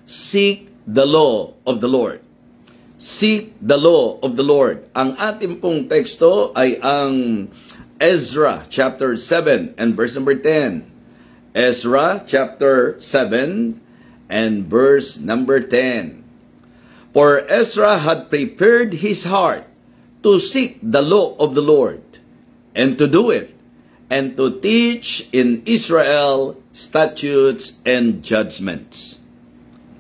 seek the law of the Lord. Seek the law of the Lord. Ang ating pong teksto ay ang Ezra chapter 7 and verse number 10. Ezra chapter 7 and verse number 10. For Ezra had prepared his heart to seek the law of the Lord, and to do it, and to teach in Israel statutes and judgments.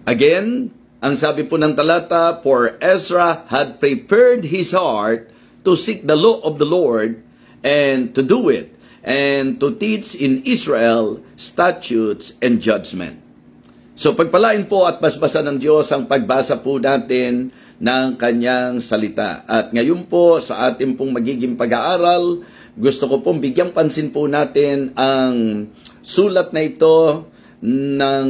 Again, ang sabi po ng talata, for Ezra had prepared his heart to seek the law of the Lord, and to do it, and to teach in Israel statutes and judgment. So pagpalain po at basbasan ng Diyos ang pagbasa po natin ng kanyang salita. At ngayon po sa ating pong magiging pag-aaral, gusto ko pong bigyang pansin po natin ang sulat na ito ng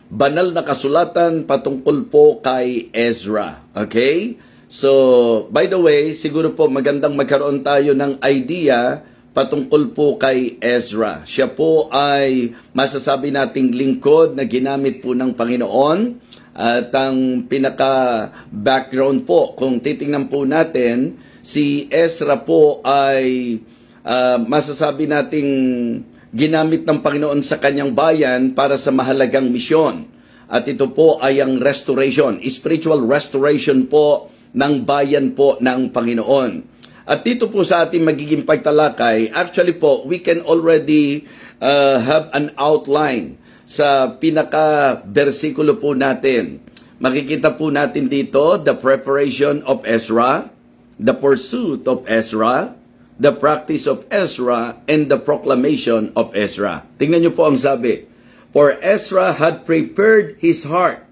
banal na kasulatan patungkol po kay Ezra. Okay? So, by the way, siguro po magandang magkaroon tayo ng idea patungkol po kay Ezra. Siya po ay masasabi nating lingkod na ginamit po ng Panginoon. At ang pinaka-background po, kung titingnan po natin, si Ezra po ay masasabi nating ginamit ng Panginoon sa kanyang bayan para sa mahalagang misyon. At ito po ay ang restoration, spiritual restoration po ng bayan po ng Panginoon. At dito po sa ating magiging pagtalakay, actually po, we can already have an outline sa pinaka-versikulo po natin. Makikita po natin dito, the preparation of Ezra, the pursuit of Ezra, the practice of Ezra, and the proclamation of Ezra. Tingnan niyo po ang sabi. For Ezra had prepared his heart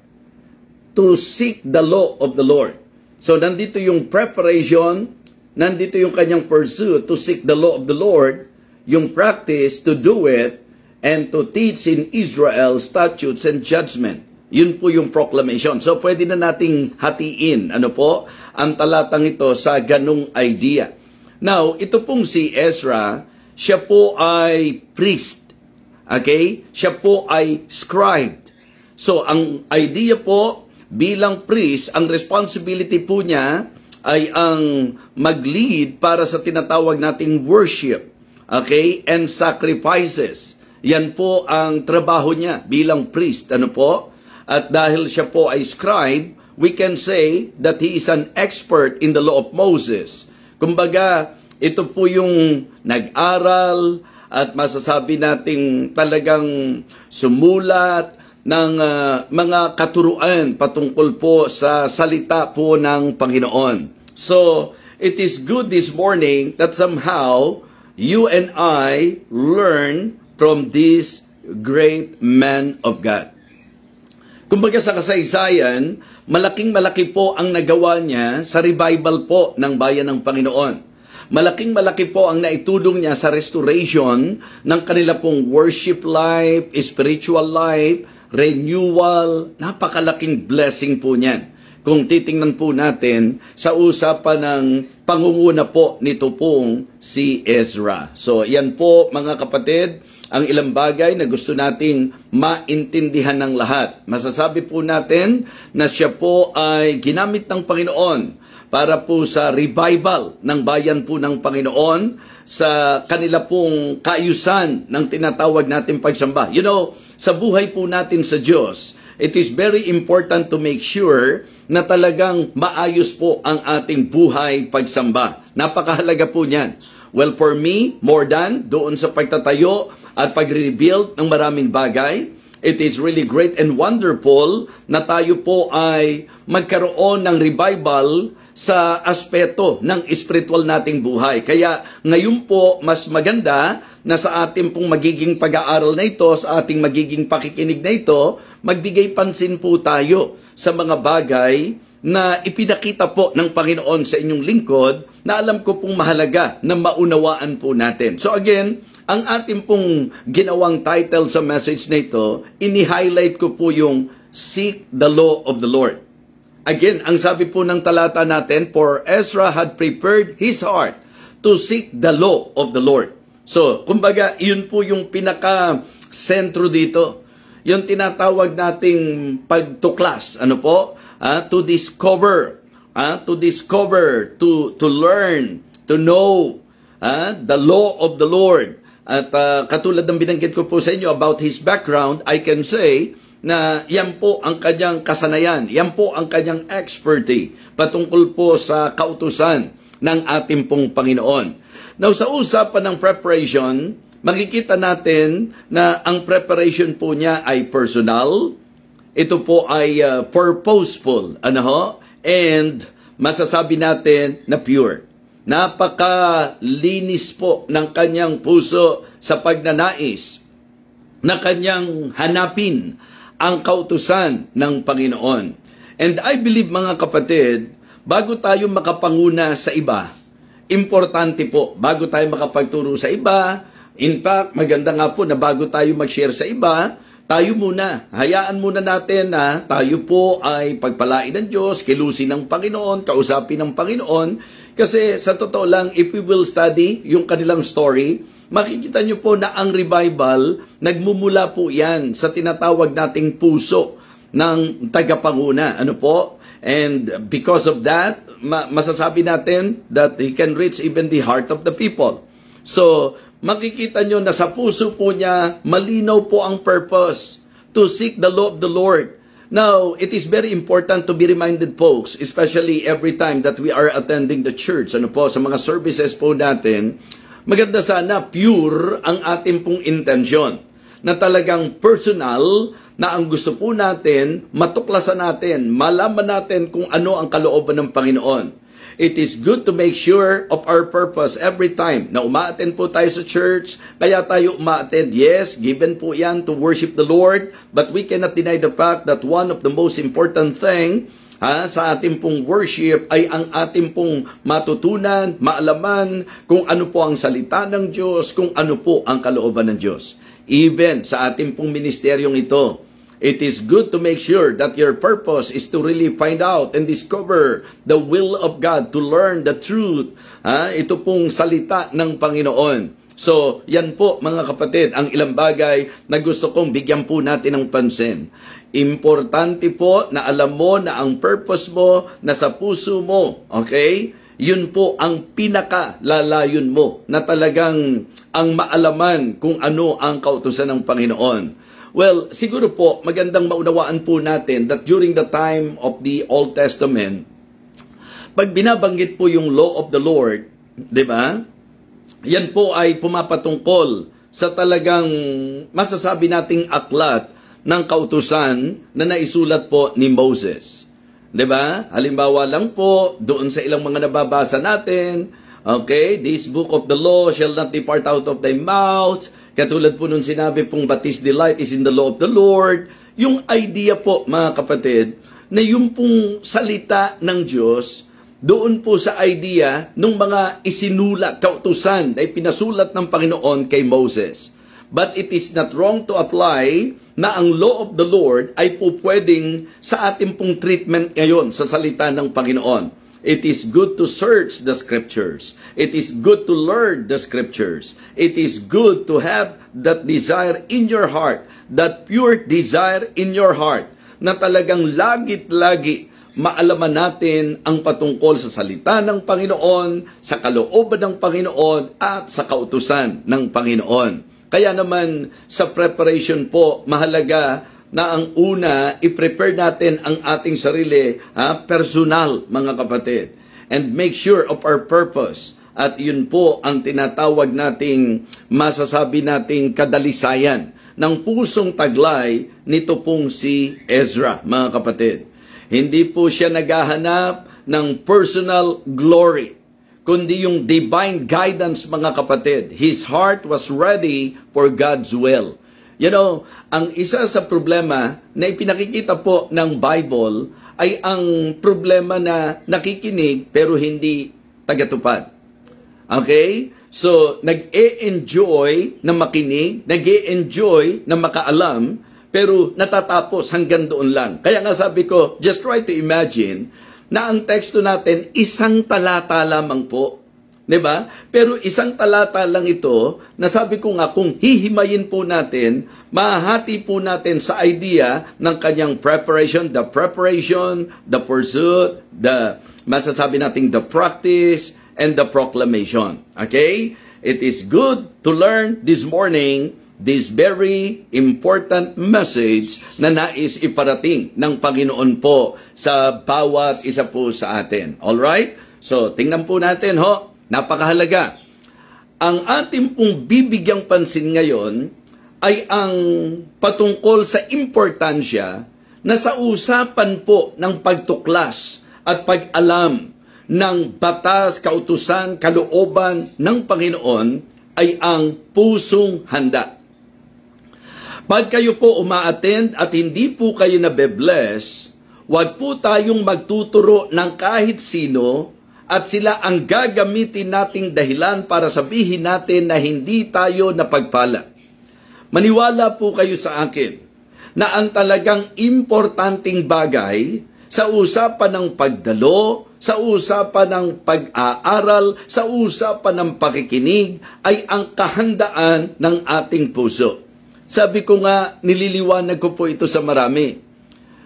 to seek the law of the Lord. So nandito yung preparation, nandito yung kanyang pursuit to seek the law of the Lord, yung practice to do it, and to teach in Israel statutes and judgment. Yun po yung proclamation. So pwede na nating hatiin, ang talatang ito sa ganung idea. Now, ito pong si Ezra, siya po ay priest. Okay? Siya po ay scribe. So ang idea po, bilang priest, ang responsibility po niya ay ang mag-lead para sa tinatawag nating worship, okay, and sacrifices. Yan po ang trabaho niya bilang priest, At dahil siya po ay scribe, we can say that he is an expert in the law of Moses. Kumbaga, ito po yung nag-aral at masasabi nating talagang sumulat ng mga katuruan patungkol po sa salita po ng Panginoon. So, it is good this morning that somehow you and I learn from this great man of God. Kumbaga sa kasaysayan, malaking-malaki po ang nagawa niya sa revival po ng bayan ng Panginoon. Malaking-malaki po ang naitulong niya sa restoration ng kanila pong worship life, spiritual life, renewal. Napakalaking blessing po niyan. Kung titingnan po natin sa usapan ng pangunguna po nito pong si Ezra. So, yan po mga kapatid, ang ilang bagay na gusto nating maintindihan ng lahat. Masasabi po natin na siya po ay ginamit ng Panginoon para po sa revival ng bayan po ng Panginoon sa kanila pong kaayusan ng tinatawag natin pagsamba. You know, sa buhay po natin sa Diyos, it is very important to make sure na talagang maayos po ang ating buhay pagsamba. Napakahalaga po niyan. Well, for me, more than doon sa pagtatayo at pag-rebuild ng maraming bagay, it is really great and wonderful na tayo po ay magkaroon ng revival sa aspeto ng spiritual nating buhay. Kaya ngayon po, mas maganda na sa ating pong magiging pag-aaral na ito, sa ating magiging pakikinig na ito, magbigay pansin po tayo sa mga bagay na ipinakita po ng Panginoon sa inyong lingkod na alam ko pong mahalaga na maunawaan po natin. So again, ang ating pong ginawang title sa message na ito, ini-highlight ko po yung Seek the Law of the Lord. Again, ang sabi po ng talata natin, for Ezra had prepared his heart to seek the law of the Lord. So, kumbaga, yun po yung pinaka-sentro dito. yung tinatawag nating pagtuklas, ano po? To discover, to learn, to know the law of the Lord. At katulad ng binanggit ko po sa inyo about his background, I can say na yan po ang kanyang kasanayan, yan po ang kanyang expertise patungkol po sa kautusan ng ating pong Panginoon. Now, sa usapan ng preparation, makikita natin na ang preparation po niya ay personal, ito po ay purposeful, and masasabi natin na pure. Napakalinis po ng kanyang puso sa pagnanais na kanyang hanapin ang kautusan ng Panginoon. And I believe, mga kapatid, bago tayo makapanguna sa iba, importante po, bago tayo makapagturo sa iba, in fact, maganda nga po na bago tayo mag-share sa iba, tayo muna, hayaan muna natin na tayo po ay pagpalain ng Diyos, kilusin ng Panginoon, kausapin ng Panginoon, kasi sa totoo lang, if we will study yung kanilang story, makikita nyo po na ang revival, nagmumula po yan sa tinatawag nating puso ng tagapanguna. Ano po? And because of that, masasabi natin that he can reach even the heart of the people. So, makikita nyo na sa puso po niya, malinaw po ang purpose to seek the law of the Lord. Now, it is very important to be reminded, folks, especially every time that we are attending the church, ano po, sa mga services po natin, maganda sana pure ang ating pong intensyon, na talagang personal, na ang gusto po natin, matuklasan natin, malaman natin kung ano ang kalooban ng Panginoon. It is good to make sure of our purpose every time na umaattend po tayo sa church. Kaya tayo umaattend, yes, given po yan to worship the Lord. But we cannot deny the fact that one of the most important thing sa ating pong worship ay ang ating pong matutunan, maalaman kung ano po ang salita ng Diyos, kung ano po ang kalooban ng Diyos. Even sa ating pong ministeryong ito, it is good to make sure that your purpose is to really find out and discover the will of God, to learn the truth. Ito pong salita ng Panginoon. So, yan po mga kapatid, ang ilang bagay na gusto kong bigyan po natin ng pansin. Importante po na alam mo na ang purpose mo nasa puso mo, okay? Yun po ang pinaka-lalayon mo na talagang ang maalaman kung ano ang kautusan ng Panginoon. Well, siguro po, magandang maunawaan po natin that during the time of the Old Testament, pag binabanggit po yung law of the Lord, di ba? Yan po ay pumapatungkol sa talagang masasabi nating aklat ng kautusan na naisulat po ni Moses. Di ba? Halimbawa lang po, doon sa ilang mga nababasa natin, okay, this book of the law shall not depart out of thy mouth. Katulad po nung sinabi pong, but his delight is in the law of the Lord. Yung idea po, mga kapatid, na yung pong salita ng Diyos, doon po sa idea ng mga isinulat, kautusan na ipinasulat ng Panginoon kay Moses. But it is not wrong to apply na ang law of the Lord ay po pwedeng sa ating pong treatment ngayon sa salita ng Panginoon. It is good to search the scriptures. It is good to learn the scriptures. It is good to have that desire in your heart, that pure desire in your heart, na talagang lagit-lagi maalaman natin ang patungkol sa salita ng Panginoon, sa kalooban ng Panginoon, at sa kautusan ng Panginoon. Kaya naman sa preparation po, mahalaga na ang una, i-prepare natin ang ating sarili, personal, mga kapatid. And make sure of our purpose. At yun po ang tinatawag nating, masasabi nating kadalisayan ng pusong taglay nito pong si Ezra, mga kapatid. Hindi po siya naghahanap ng personal glory, kundi yung divine guidance, mga kapatid. His heart was ready for God's will. You know, ang isa sa problema na ipinakikita po ng Bible ay ang problema na nakikinig pero hindi tagatupad. Okay? So, nag-e-enjoy na makinig, nag-e-enjoy na makaalam, pero natatapos hanggang doon lang. Kaya nga sabi ko, just try to imagine na ang teksto natin isang talata lamang po. 'Diba? Pero isang talata lang ito, na sabi ko nga, kung hihimayin po natin, mahati po natin sa idea ng kanyang preparation, the pursuit, masasabi natin the practice, and the proclamation. Okay? It is good to learn this morning this very important message na nais iparating ng Panginoon po sa bawat isa po sa atin. Alright? So, tingnan po natin ho. Napakahalaga. Ang ating pong bibigyang pansin ngayon ay ang patungkol sa importansya na sa usapan po ng pagtuklas at pag-alam ng batas, kautusan, kalooban ng Panginoon ay ang pusong handa. Pag kayo po umaattend at hindi po kayo nabe-bless, huwag po tayong magtuturo ng kahit sino at sila ang gagamitin nating dahilan para sabihin natin na hindi tayo napagpala. Maniwala po kayo sa akin na ang talagang importanteng bagay sa usapan ng pagdalo, sa usapan ng pag-aaral, sa usapan ng pakikinig ay ang kahandaan ng ating puso. Sabi ko nga, nililiwanag ko po ito sa marami,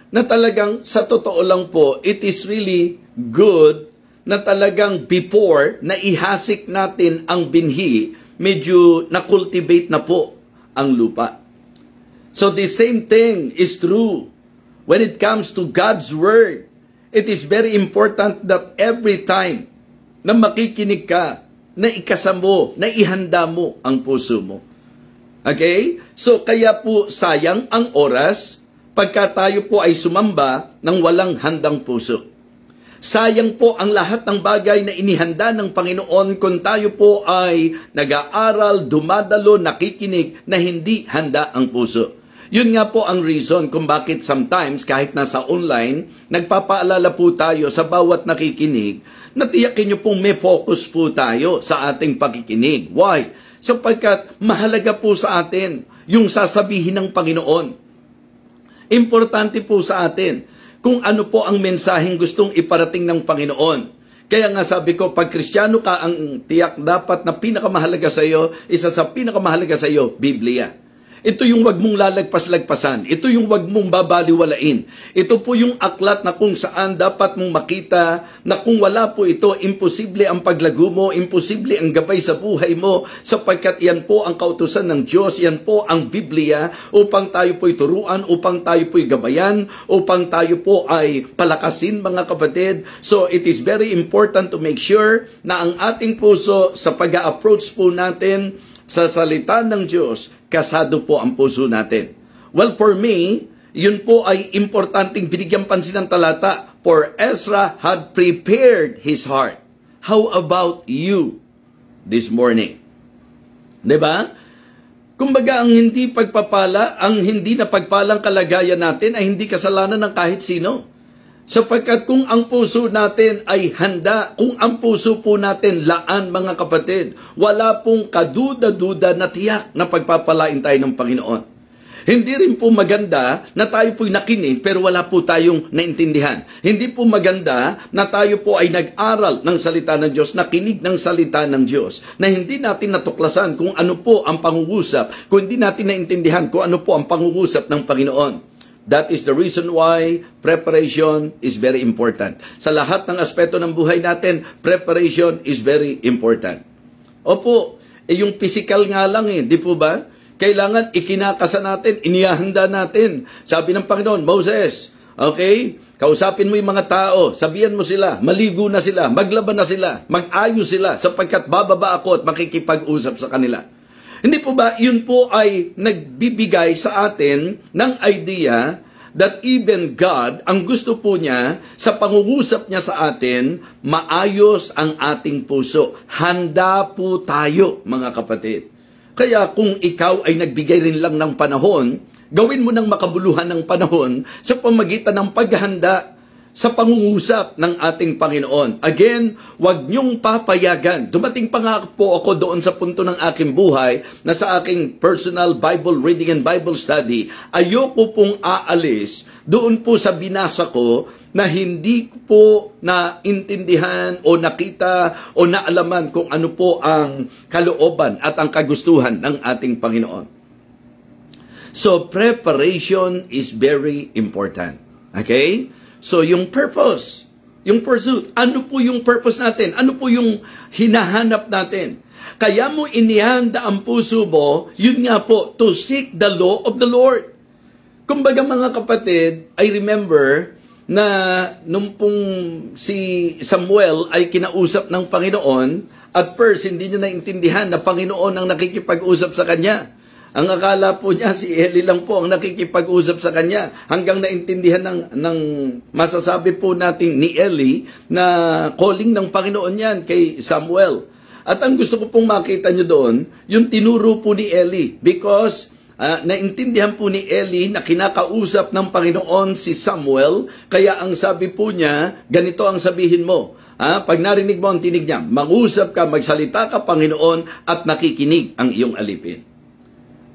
na talagang sa totoo lang po, it is really good na talagang before na ihasik natin ang binhi, medyo na-cultivate na po ang lupa. So the same thing is true when it comes to God's Word. It is very important that every time na makikinig ka, na ikasamo, na ihanda mo ang puso mo. Okay? So kaya po sayang ang oras pagka tayo po ay sumamba ng walang handang puso. Sayang po ang lahat ng bagay na inihanda ng Panginoon kung tayo po ay nag-aaral, dumadalo, nakikinig na hindi handa ang puso. Yun nga po ang reason kung bakit sometimes kahit nasa online, nagpapaalala po tayo sa bawat nakikinig na tiyakin nyo pong may focus po tayo sa ating pakikinig. Why? Sapagkat mahalaga po sa atin yung sasabihin ng Panginoon. Importante po sa atin kung ano po ang mensaheng gustong iparating ng Panginoon. Kaya nga sabi ko, pag Kristiyano ka, ang tiyak dapat na pinakamahalaga sa iyo, isa sa pinakamahalaga sa iyo, Biblia. Ito yung wag mong lalagpas-lagpasan. Ito yung wag mong babaliwalain. Ito po yung aklat na kung saan dapat mong makita na kung wala po ito, imposible ang paglago mo, imposible ang gabay sa buhay mo, sapagkat yan po ang kautusan ng Diyos, yan po ang Biblia, upang tayo po'y turuan, upang tayo po'y gabayan, upang tayo po ay palakasin, mga kapatid. So it is very important to make sure na ang ating puso sa pag-a-approach po natin sa salita ng Diyos, kasado po ang puso natin. Well, for me, yun po ay importanteng binigyang pansin ng talata. For Ezra had prepared his heart. How about you this morning? Diba? Kumbaga, ang hindi pagpapala, ang hindi napagpalang kalagayan natin ay hindi kasalanan ng kahit sino. Sapagkat kung ang puso natin ay handa, kung ang puso po natin laan, mga kapatid, wala pong kaduda-duda na tiyak na pagpapalain tayo ng Panginoon. Hindi rin po maganda na tayo po'y nakinig pero wala po tayong naintindihan. Hindi po maganda na tayo po ay nag-aral ng salita ng Diyos, nakinig ng salita ng Diyos, na hindi natin natuklasan kung ano po ang pangungusap, kung hindi natin naintindihan kung ano po ang pangungusap ng Panginoon. That is the reason why preparation is very important. Sa lahat ng aspeto ng buhay natin, preparation is very important. Opo, yung physical nga lang di po ba? Kailangan ikinakasa natin, inihahanda natin. Sabi ng Panginoon, Moses, okay, kausapin mo yung mga tao, sabihan mo sila, maligo na sila, maglaban na sila, mag-ayos sila, sapagkat bababa ako at makikipag-usap sa kanila. Hindi po ba, yun po ay nagbibigay sa atin ng idea that even God, ang gusto po niya, sa pangungusap niya sa atin, maayos ang ating puso. Handa po tayo, mga kapatid. Kaya kung ikaw ay nagbigay rin lang ng panahon, gawin mo ng makabuluhan ng panahon sa pamagitan ng paghahanda. sa pangungusap ng ating Panginoon. Again, huwag niyong papayagan. Dumating pa nga po ako doon sa punto ng aking buhay na sa aking personal Bible reading and Bible study, ayoko pong aalis doon po sa binasa ko na hindi ko po naintindihan o nakita o naalaman kung ano po ang kalooban at ang kagustuhan ng ating Panginoon. So, preparation is very important. Okay? So, yung purpose, yung pursuit, ano po yung purpose natin? Ano po yung hinahanap natin? Kaya mo inihanda ang puso mo, yun nga po, to seek the law of the Lord. Kumbaga mga kapatid, I remember na nung pong si Samuel ay kinausap ng Panginoon, at first, hindi niya naintindihan na Panginoon ang nakikipag-usap sa kanya. Ang akala po niya, si Eli lang po ang nakikipag-usap sa kanya. Hanggang naintindihan ng masasabi po natin ni Eli na calling ng Panginoon yan kay Samuel. At ang gusto ko pong makita nyo doon, yung tinuro po ni Eli. Because naintindihan po ni Eli na kinakausap ng Panginoon si Samuel. Kaya ang sabi po niya, ganito ang sabihin mo. Pag narinig mo ang tinig niya, mag-usap ka, magsalita ka, Panginoon, at nakikinig ang iyong alipin.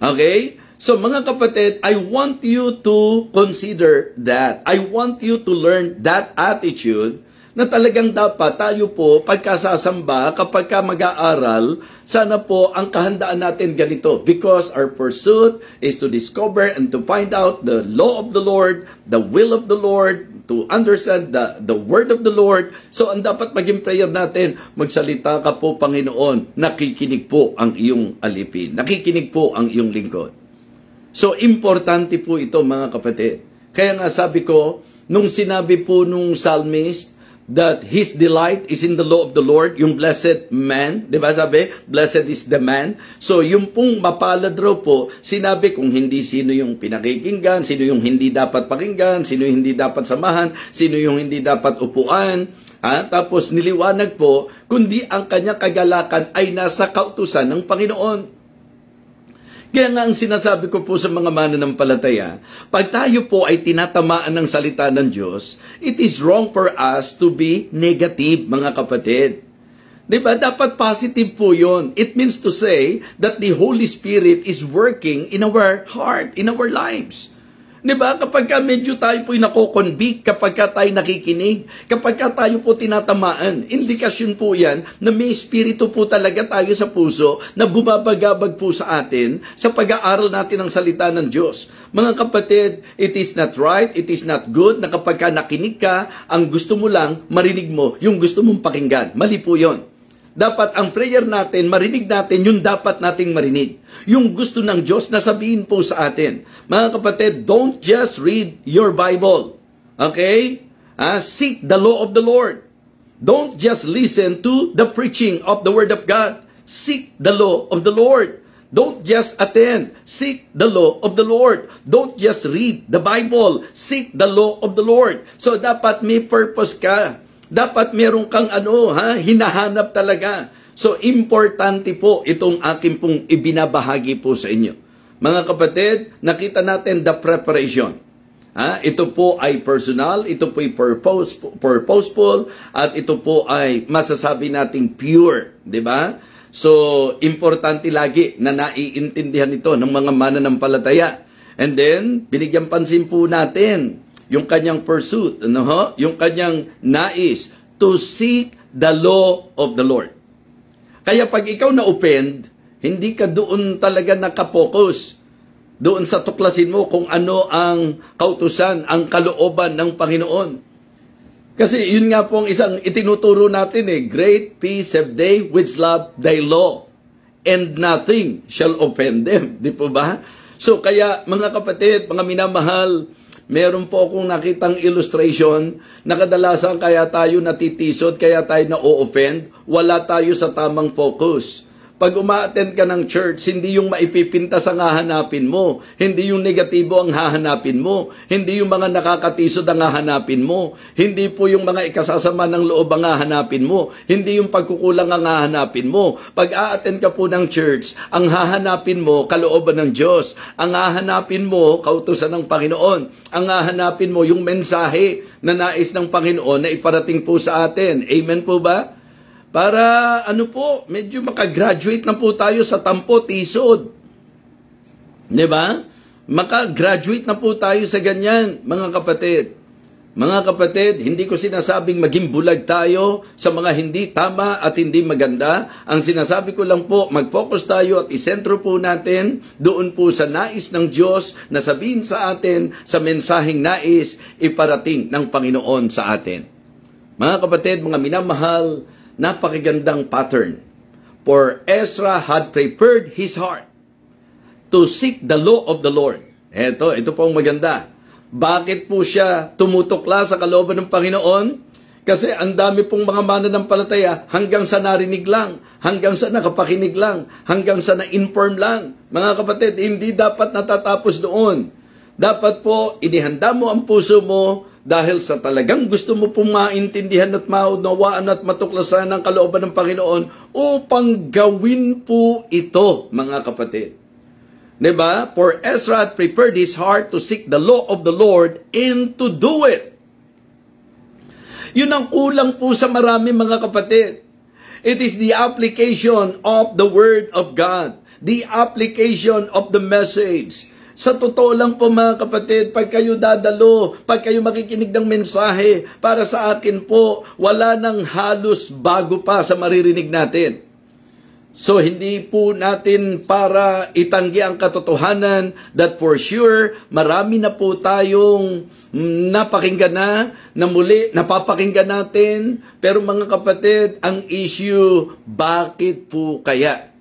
Okay? So mga kapatid, I want you to consider that. I want you to learn that attitude na talagang dapat tayo po pagkasasamba kapag ka mag-aaral, sana po ang kahandaan natin ganito. Because our pursuit is to discover and to find out the law of the Lord, the will of the Lord, to understand the word of the Lord. So ang dapat maging prayer natin, magsalita ka po Panginoon, nakikinig po ang iyong alipin, nakikinig po ang iyong lingkod. So importante po ito mga kapatid. Kaya nga sabi ko, nung sinabi po nung psalmist, that his delight is in the law of the Lord, yung blessed man, di ba sabi? Blessed is the man. So, yung pong mapalad raw po, sinabi kung hindi sino yung pinakikinggan, sino yung hindi dapat pakinggan, sino yung hindi dapat samahan, sino yung hindi dapat upuan. Tapos niliwanag po, kundi ang kanya kagalakan ay nasa kautusan ng Panginoon. Kaya nga ang sinasabi ko po sa mga mananampalataya, pag tayo po ay tinatamaan ng salita ng Diyos, it is wrong for us to be negative, mga kapatid. Diba? Dapat positive po yun. It means to say that the Holy Spirit is working in our heart, in our lives. Diba? Kapag ka medyo tayo po'y nako-convict, kapag ka tayo nakikinig, kapag ka tayo po tinatamaan, indikasyon po yan na may espiritu po talaga tayo sa puso na bumabagabag po sa atin sa pag-aaral natin ng salita ng Diyos. Mga kapatid, it is not right, it is not good na kapag ka nakinig ka, ang gusto mo lang, marinig mo, yung gusto mong pakinggan. Mali po yon. Dapat ang prayer natin, marinig natin yung dapat nating marinig. Yung gusto ng Diyos na sabihin po sa atin. Mga kapatid, don't just read your Bible. Okay? Seek the law of the Lord. Don't just listen to the preaching of the Word of God. Seek the law of the Lord. Don't just attend. Seek the law of the Lord. Don't just read the Bible. Seek the law of the Lord. So dapat may purpose ka. Dapat meron kang hinahanap talaga. So, importante po itong aking pong ibinabahagi po sa inyo. Mga kapatid, nakita natin the preparation. Ito po ay personal, ito po ay purposeful, at ito po ay masasabi nating pure. Diba? So, importante lagi na naiintindihan ito ng mga mananampalataya. And then, binigyan pansin po natin yung kanyang pursuit, yung kanyang nais, to seek the law of the Lord. Kaya pag ikaw na-offend, hindi ka doon talaga nakapokus. Doon sa tuklasin mo kung ano ang kautusan, ang kalooban ng Panginoon. Kasi yun nga po ang isang itinuturo natin great peace have they which love thy law, and nothing shall offend them. Di po ba? So kaya mga kapatid, mga minamahal, meron po akong nakitang illustration na kadalasan kaya tayo natitisod, kaya tayo na-o-offend, wala tayo sa tamang focus. Pag uma-attend ka ng church, hindi yung maipipintas ang hahanapin mo. Hindi yung negatibo ang hahanapin mo. Hindi yung mga nakakatisod ang hahanapin mo. Hindi po yung mga ikasasama ng loob ang hahanapin mo. Hindi yung pagkukulang ang hahanapin mo. Pag a-attend ka po ng church, ang hahanapin mo, kalooban ng Diyos. Ang hahanapin mo, kautusan ng Panginoon. Ang hahanapin mo, yung mensahe na nais ng Panginoon na iparating po sa atin. Amen po ba? Para medyo makagraduate na po tayo sa tampo, tisod. Diba? Makagraduate na po tayo sa ganyan, mga kapatid. Mga kapatid, hindi ko sinasabing maging bulag tayo sa mga hindi tama at hindi maganda. Ang sinasabi ko lang po, mag-focus tayo at isentro po natin doon po sa nais ng Diyos na sabihin sa atin sa mensaheng nais iparating ng Panginoon sa atin. Mga kapatid, mga minamahal, napakagandang pattern. For Ezra had prepared his heart to seek the law of the Lord. Ito po ang maganda. Bakit po siya tumutukla sa kalooban ng Panginoon? Kasi ang dami pong mga mananampalataya hanggang sa narinig lang, hanggang sa nakapakinig lang, hanggang sa na-inform lang. Mga kapatid, hindi dapat natatapos doon. Dapat po, inihanda mo ang puso mo dahil sa talagang gusto mo pong maintindihan at maunawaan at matuklasan ang kalooban ng Panginoon upang gawin po ito, mga kapatid. Diba? For Ezra had prepared his heart to seek the law of the Lord and to do it. Yun ang kulang po sa marami, mga kapatid. It is the application of the Word of God. The application of the message. Sa totoo lang po, mga kapatid, pag kayo dadalo, pag kayo makikinig ng mensahe, para sa akin po, wala nang halos bago pa sa maririnig natin. So, hindi po natin para itanggi ang katotohanan that for sure, marami na po tayong napakinggan na muli, napapakinggan natin. Pero mga kapatid, ang issue, bakit po kaya?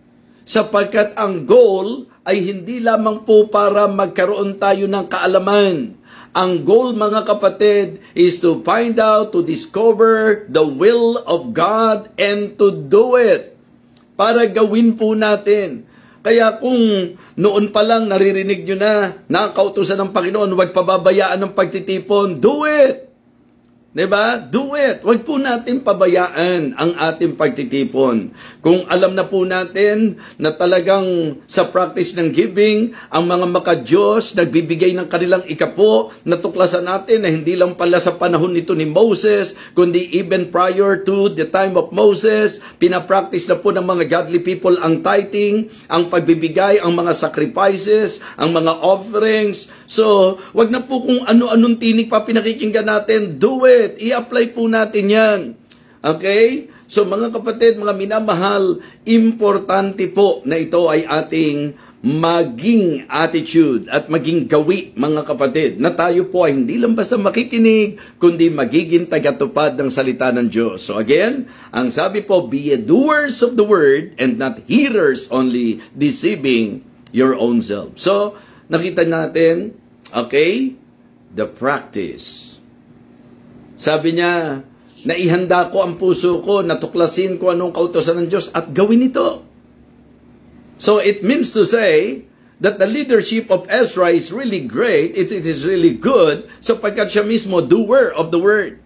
Sapagkat ang goal ay hindi lamang po para magkaroon tayo ng kaalaman. Ang goal, mga kapatid, is to find out, to discover the will of God and to do it. Para gawin po natin. Kaya kung noon pa lang naririnig nyo na kautusan ng Panginoon, huwag pababayaan ng pagtitipon, do it! Diba? Do it. Huwag po natin pabayaan ang ating pagtitipon. Kung alam na po natin na talagang sa practice ng giving, ang mga maka-Diyos nagbibigay ng kanilang ikapo, natuklasan natin na hindi lang pala sa panahon nito ni Moses, kundi even prior to the time of Moses, pinapractice na po ng mga godly people ang tithing, ang pagbibigay, ang mga sacrifices, ang mga offerings. So, wag na po kung ano-anong tinig pa pinakikinggan natin, do it. I-apply po natin yan. Okay? So mga kapatid, mga minamahal, importante po na ito ay ating maging attitude at maging gawi, mga kapatid, na tayo po ay hindi lang basta makikinig, kundi magiging tagatupad ng salita ng Diyos. So again, ang sabi po, be doers of the word and not hearers only, deceiving your own self. So, nakita natin, okay, the practice. Sabi niya, naihanda ko ang puso ko, natuklasin ko anong kautusan ng Diyos at gawin ito. So it means to say that the leadership of Ezra is really great, it is really good, sapagkat siya mismo doer of the word.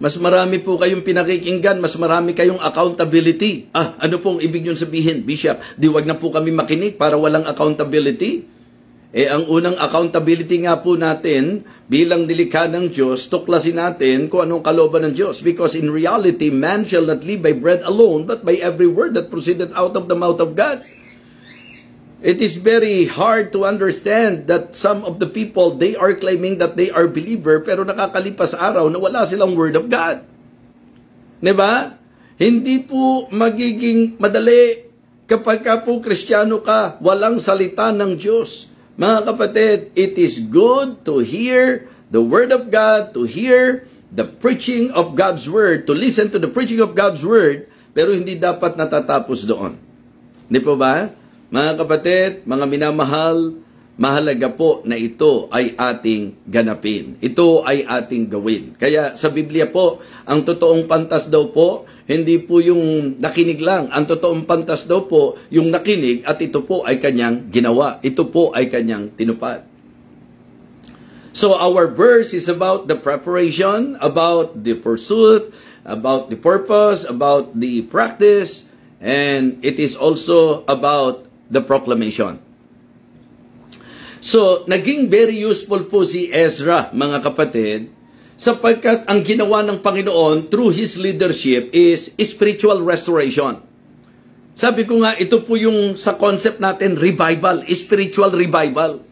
Mas marami po kayong pinakikinggan, mas marami kayong accountability. Ano pong ibig yun sabihin, Bishop? Di wag na po kami makinig para walang accountability? Ang unang accountability nga po natin bilang nilikha ng Diyos, tuklasin natin kung anong kalooban ng Diyos. Because in reality, man shall not live by bread alone, but by every word that proceeded out of the mouth of God. It is very hard to understand that some of the people, they are claiming that they are believer, pero nakakalipas araw na wala silang word of God. Diba? Hindi po magiging madali kapag ka po Kristiyano ka, walang salita ng Diyos. Mga kapatid, it is good to hear the Word of God, to hear the preaching of God's Word, to listen to the preaching of God's Word, pero hindi dapat natatapos doon. Hindi po ba? Mga kapatid, mga minamahal, mahalaga po na ito ay ating ganapin. Ito ay ating gawin. Kaya sa Biblia po, ang totoong pantas daw po, hindi po yung nakinig lang. Ang totoong pantas daw po, yung nakinig at ito po ay kanyang ginawa. Ito po ay kanyang tinupad. So our verse is about the preparation, about the pursuit, about the purpose, about the practice, and it is also about the proclamation. So, naging very useful po si Ezra, mga kapatid, sapagkat ang ginawa ng Panginoon through His leadership is spiritual restoration. Sabi ko nga, ito po yung sa concept natin, revival, spiritual revival.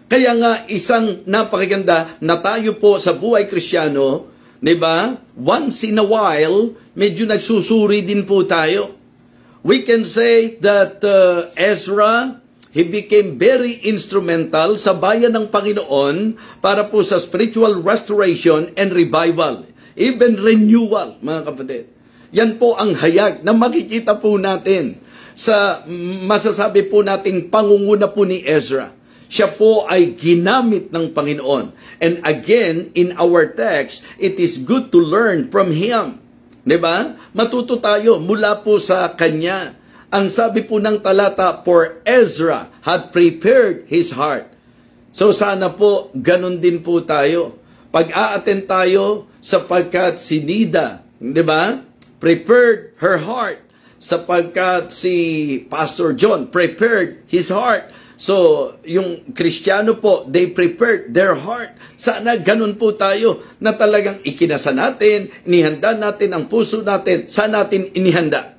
Kaya nga, isang napakaganda na tayo po sa buhay Kristiyano, diba? Once in a while, medyo nagsusuri din po tayo. We can say that Ezra, he became very instrumental sa bayan ng Panginoon para po sa spiritual restoration and revival. Even renewal, mga kapatid. Yan po ang hayag na makikita po natin sa masasabi po nating pangunguna po ni Ezra. Siya po ay ginamit ng Panginoon. And again, in our text, it is good to learn from him. Diba? Matuto tayo mula po sa kanya. Ang sabi po ng talata, for Ezra had prepared his heart. So sana po, ganun din po tayo. Pag-a-attend tayo sapagkat si Nida, di ba? Prepared her heart. Sapagkat si Pastor John prepared his heart. So, yung Kristiyano po, they prepared their heart. Sana ganun po tayo na talagang ikinasa natin, inihanda natin ang puso natin, saan natin inihanda?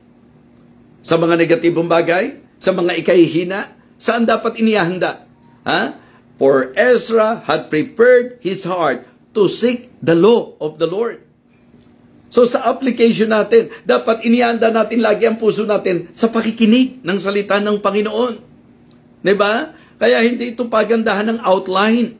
Sa mga negatibong bagay? Sa mga ikahihina? Saan dapat inihanda? For Ezra had prepared his heart to seek the law of the Lord. So sa application natin, dapat inihanda natin lagi ang puso natin sa pakikinig ng salita ng Panginoon. Diba? Kaya hindi ito pagandahan ng outline.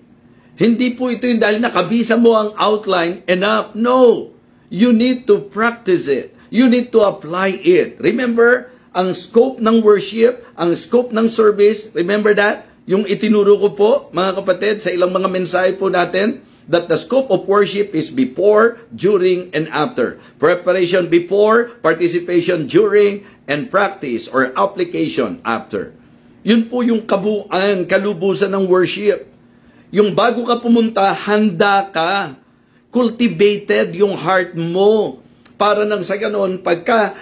Hindi po ito yung dahil nakabisa mo ang outline, enough. No. You need to practice it. You need to apply it. Remember, ang scope ng worship, ang scope ng service, remember that? Yung itinuro ko po, mga kapatid, sa ilang mga mensahe po natin, that the scope of worship is before, during, and after. Preparation before, participation during, and practice or application after. Yun po yung kabuuan, kalubusan ng worship. Yung bago ka pumunta, handa ka. Cultivated yung heart mo. Para nang sa ganon, pagka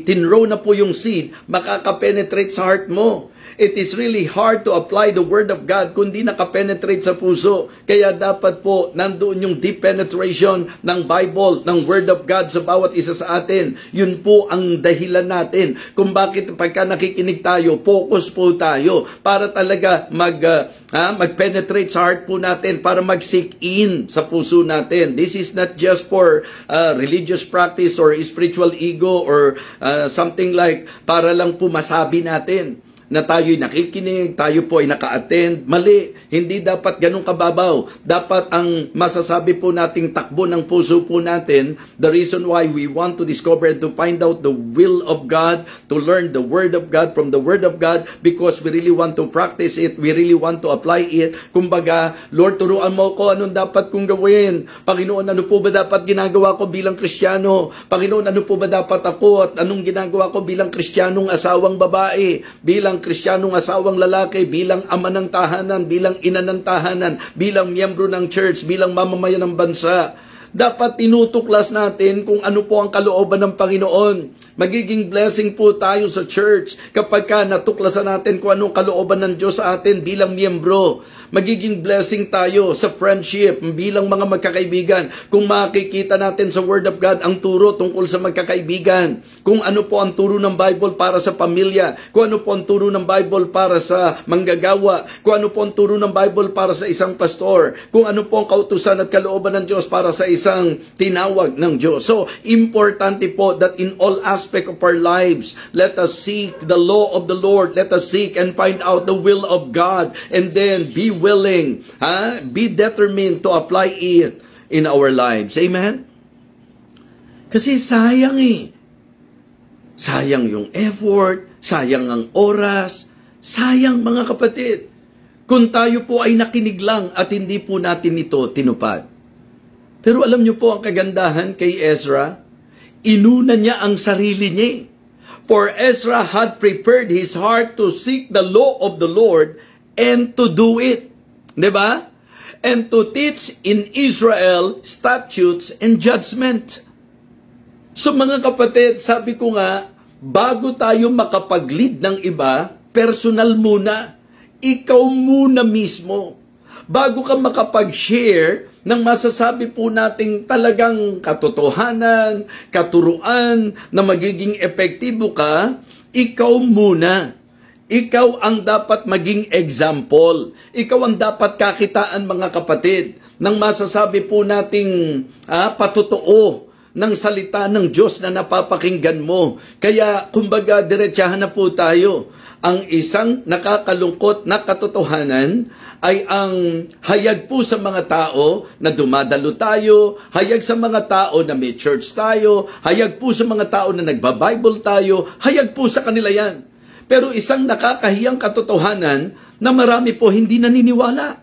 tinrow na po yung seed, makaka-penetrate sa heart mo. It is really hard to apply the Word of God kung di nakapenetrate sa puso. Kaya dapat po nandoon yung deep penetration ng Bible, ng Word of God sa bawat isa sa atin. Yun po ang dahilan natin kung bakit pagka nakikinig tayo, focus po tayo para talaga mag-penetrate sa heart po natin, para mag-seek in sa puso natin. This is not just for religious practice or spiritual ego or something like para lang po masabi natin na tayo'y nakikinig, tayo po ay naka-attend. Mali, hindi dapat ganun kababaw. Dapat ang masasabi po nating takbo ng puso po natin, the reason why we want to discover and to find out the will of God, to learn the Word of God from the Word of God, because we really want to practice it, we really want to apply it. Kumbaga, Lord, turuan mo ko anong dapat kong gawin. Panginoon, ano po ba dapat ginagawa ko bilang Kristiyano? Panginoon, ano po ba dapat ako at anong ginagawa ko bilang Kristiyanong asawang babae, bilang Kristiyanong asawang lalaki, bilang ama ng tahanan, bilang ina ng tahanan, bilang miyembro ng church, bilang mamamayan ng bansa. Dapat tinutuklas natin kung ano po ang kalooban ng Panginoon. Magiging blessing po tayo sa church kapag natuklasan natin kung anong kalooban ng Diyos sa atin bilang miyembro. Magiging blessing tayo sa friendship bilang mga magkakaibigan kung makikita natin sa Word of God ang turo tungkol sa magkakaibigan. Kung ano po ang turo ng Bible para sa pamilya, kung ano po ang turo ng Bible para sa manggagawa, kung ano po ang turo ng Bible para sa isang pastor, kung ano po ang kautusan at kalooban ng Diyos para sa isang tinawag ng Diyos. So, importante po that in all aspect of our lives, let us seek the law of the Lord. Let us seek and find out the will of God, and then be willing, be determined to apply it in our lives. Amen? Kasi sayang sayang yung effort, sayang ang oras, sayang mga kapatid. kung tayo po ay nakinig lang at hindi po natin ito tinupad. Pero alam niyo po ang kagandahan kay Ezra, inuna niya ang sarili niya. For Ezra had prepared his heart to seek the law of the Lord and to do it. Diba? And to teach in Israel statutes and judgment. So mga kapatid, sabi ko nga, bago tayo makapag-lead ng iba, personal muna. Ikaw muna mismo. Bago ka makapag-share ng masasabi po nating talagang katotohanan, katuruan na magiging epektibo ka, ikaw muna. Ikaw ang dapat maging example. Ikaw ang dapat kakitaan, mga kapatid, ng masasabi po nating patotoo ng salita ng Diyos na napapakinggan mo. Kaya, kumbaga, diretsahan na po tayo. Ang isang nakakalungkot na katotohanan ay ang hayag po sa mga tao na dumadalo tayo, hayag sa mga tao na may church tayo, hayag po sa mga tao na nagba-Bible tayo, hayag po sa kanila yan. Pero isang nakakahiyang katotohanan na marami po hindi naniniwala.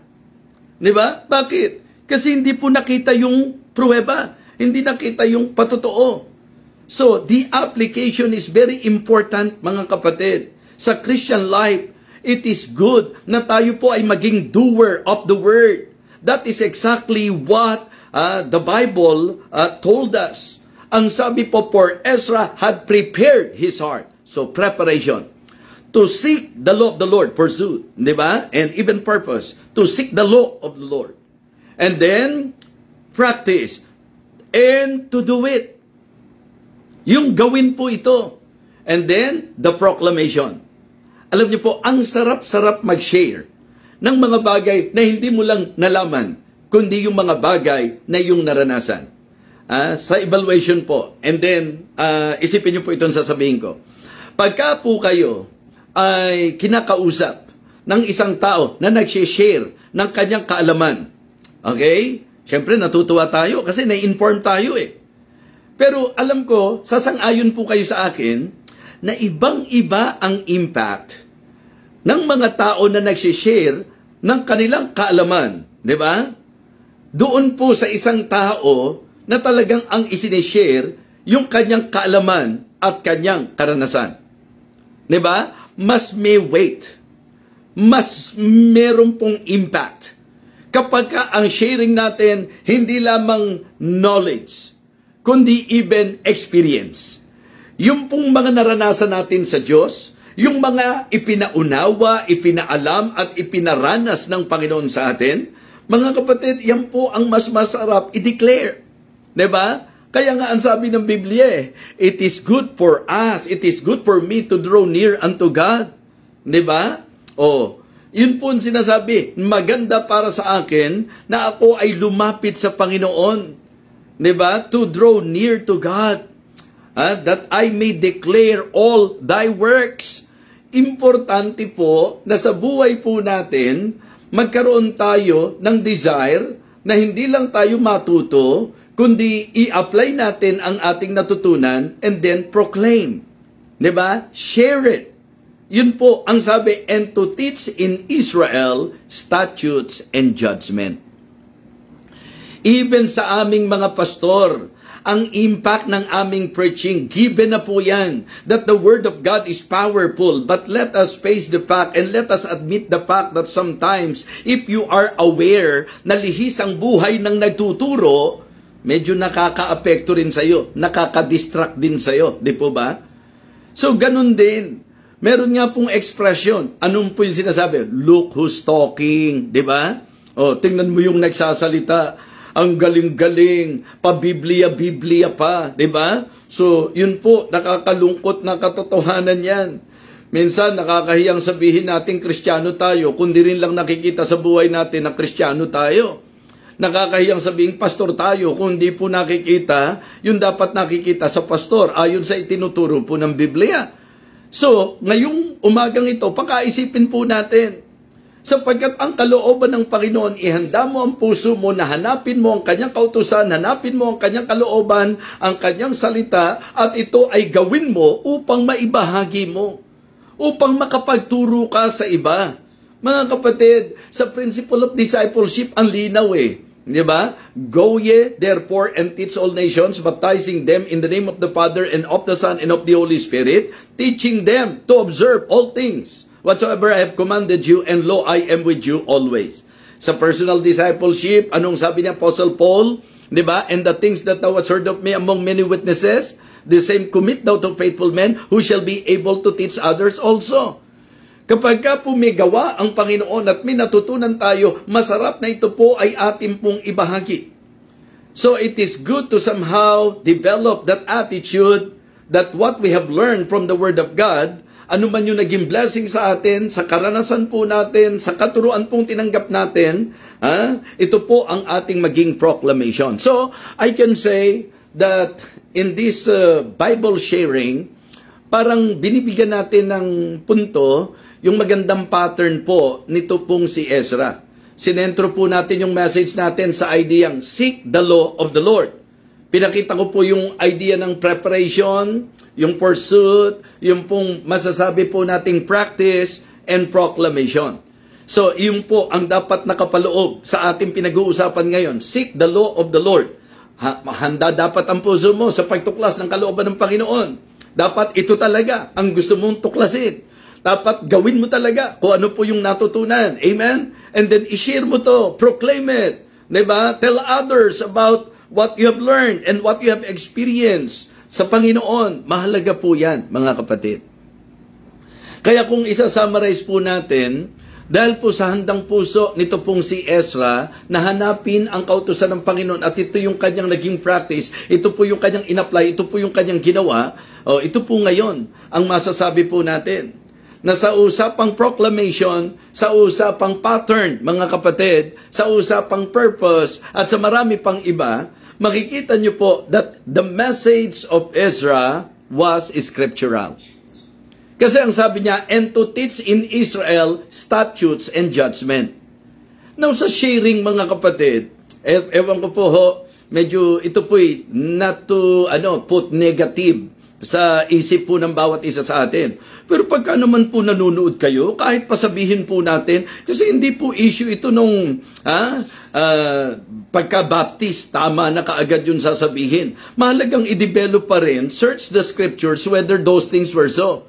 Diba? Bakit? Kasi hindi po nakita yung pruweba, hindi nakita yung patotoo. So, the application is very important, mga kapatid. Sa Christian life, it is good na tayo po ay maging doer of the word. That is exactly what the Bible told us. Ang sabi po, for Ezra had prepared his heart. So, preparation. To seek the law of the Lord, pursuit. Diba? And even purpose. To seek the law of the Lord. And then, practice. And to do it. Yung gawin po ito. And then, the proclamation. Alam niyo po, ang sarap-sarap mag-share ng mga bagay na hindi mo lang nalaman, kundi yung mga bagay na yung naranasan. Sa evaluation po. And then, isipin niyo po itong sasabihin ko. Pagka po kayo ay kinakausap ng isang tao na nag-share ng kanyang kaalaman, okay? Siyempre, natutuwa tayo kasi na-inform tayo eh. Pero alam ko, sasang-ayon po kayo sa akin, na ibang-iba ang impact ng mga tao na nagsishare ng kanilang kaalaman. Di ba? Doon po sa isang tao na talagang ang isinishare yung kanyang kaalaman at kanyang karanasan. Di ba? Mas may weight. Mas meron pong impact. Kapag ang sharing natin hindi lamang knowledge, kundi even experience. Yung pong mga naranasan natin sa Diyos, yung mga ipinaunawa, ipinaalam at ipinaranas ng Panginoon sa atin, mga kapatid, yan po ang mas masarap i-declare. Diba? Kaya nga ang sabi ng Biblia, it is good for us, it is good for me to draw near unto God. Diba? Yun po ang sinasabi, maganda para sa akin na ako ay lumapit sa Panginoon. Diba? To draw near to God. That I may declare all thy works. Importante po na sa buhay po natin, magkaroon tayo ng desire na hindi lang tayo matuto, kundi i-apply natin ang ating natutunan and then proclaim. Diba? Share it. Yun po ang sabi, and to teach in Israel statutes and judgment. Even sa aming mga pastor, ang impact ng aming preaching, given na po yan, that the Word of God is powerful. But let us face the fact and let us admit the fact that sometimes, if you are aware na lihis ang buhay ng nagtuturo, medyo nakaka-apekto rin sa'yo, nakaka-distract din sa'yo, di po ba? So, ganun din. Meron nga pong expression. Anong po yung sinasabi? Look who's talking, di ba? Tingnan mo yung nagsasalita. Ang galing-galing, pa-Biblia pa, di ba? So, yun po, nakakalungkot na katotohanan yan. Minsan, nakakahiyang sabihin natin Kristiyano tayo, kundi rin lang nakikita sa buhay natin na Kristiyano tayo. Nakakahiyang sabihin pastor tayo, kundi po nakikita, yung dapat nakikita sa pastor, ayon sa itinuturo po ng Biblia. So, ngayong umagang ito, pakaisipin po natin, sapagkat ang kalooban ng Panginoon, ihanda mo ang puso mo na hanapin mo ang kanyang kautusan, hanapin mo ang kanyang kalooban, ang kanyang salita, at ito ay gawin mo upang maibahagi mo, upang makapagturo ka sa iba. Mga kapatid, sa principle of discipleship, ang linaw eh. Di ba? Go ye, therefore, and teach all nations, baptizing them in the name of the Father, and of the Son, and of the Holy Spirit, teaching them to observe all things whatsoever I have commanded you, and lo, I am with you always. Sa personal discipleship, anong sabi ni Apostle Paul? Di ba? And the things that thou hast heard of me among many witnesses, the same commit thou to faithful men, who shall be able to teach others also. Kapag ka po may gawa ang Panginoon at may natutunan tayo, masarap na ito po ay ating pong ibahagi. So it is good to somehow develop that attitude that what we have learned from the Word of God, ano man yung naging blessing sa atin, sa karanasan po natin, sa katuruan pong tinanggap natin, ito po ang ating maging proclamation. So I can say that in this Bible sharing, parang binibigyan natin ng punto yung magandang pattern po nito pong si Ezra. Sinentro po natin yung message natin sa ideyang seek the law of the Lord. Pinakita ko po yung idea ng preparation, yung pursuit, yung pong masasabi po nating practice and proclamation. So, yun po ang dapat nakapaloob sa ating pinag-uusapan ngayon. Seek the law of the Lord. Handa dapat ang puso mo sa pagtuklas ng kalooban ng Panginoon. Dapat ito talaga ang gusto mong tuklasin. Dapat gawin mo talaga kung ano po yung natutunan. Amen? And then i-share mo to. Proclaim it. Diba? Tell others about what you have learned and what you have experienced sa Panginoon. Mahalaga po yan, mga kapatid. Kaya kung isa-summarize po natin, dahil po sa handang puso nito pong si Ezra, na hanapin ang kautusan ng Panginoon at ito yung kanyang naging practice, ito po yung kanyang in-apply, ito po yung kanyang ginawa, ito po ngayon ang masasabi po natin. Na sa usapang proclamation, sa usapang pattern, mga kapatid, sa usapang purpose, at sa marami pang iba, makikita nyo po that the message of Ezra was scriptural. Kasi ang sabi niya, and to teach in Israel statutes and judgment. Now sa sharing, mga kapatid, ewan ko po ho, medyo ito po'y not to put negative sa isip po ng bawat isa sa atin. Pero pagka naman po nanonood kayo, kahit pasabihin po natin, kasi hindi po issue ito nung pagka-baptist, tama na kaagad yun sasabihin. Mahalagang i-develop pa rin, search the scriptures whether those things were so.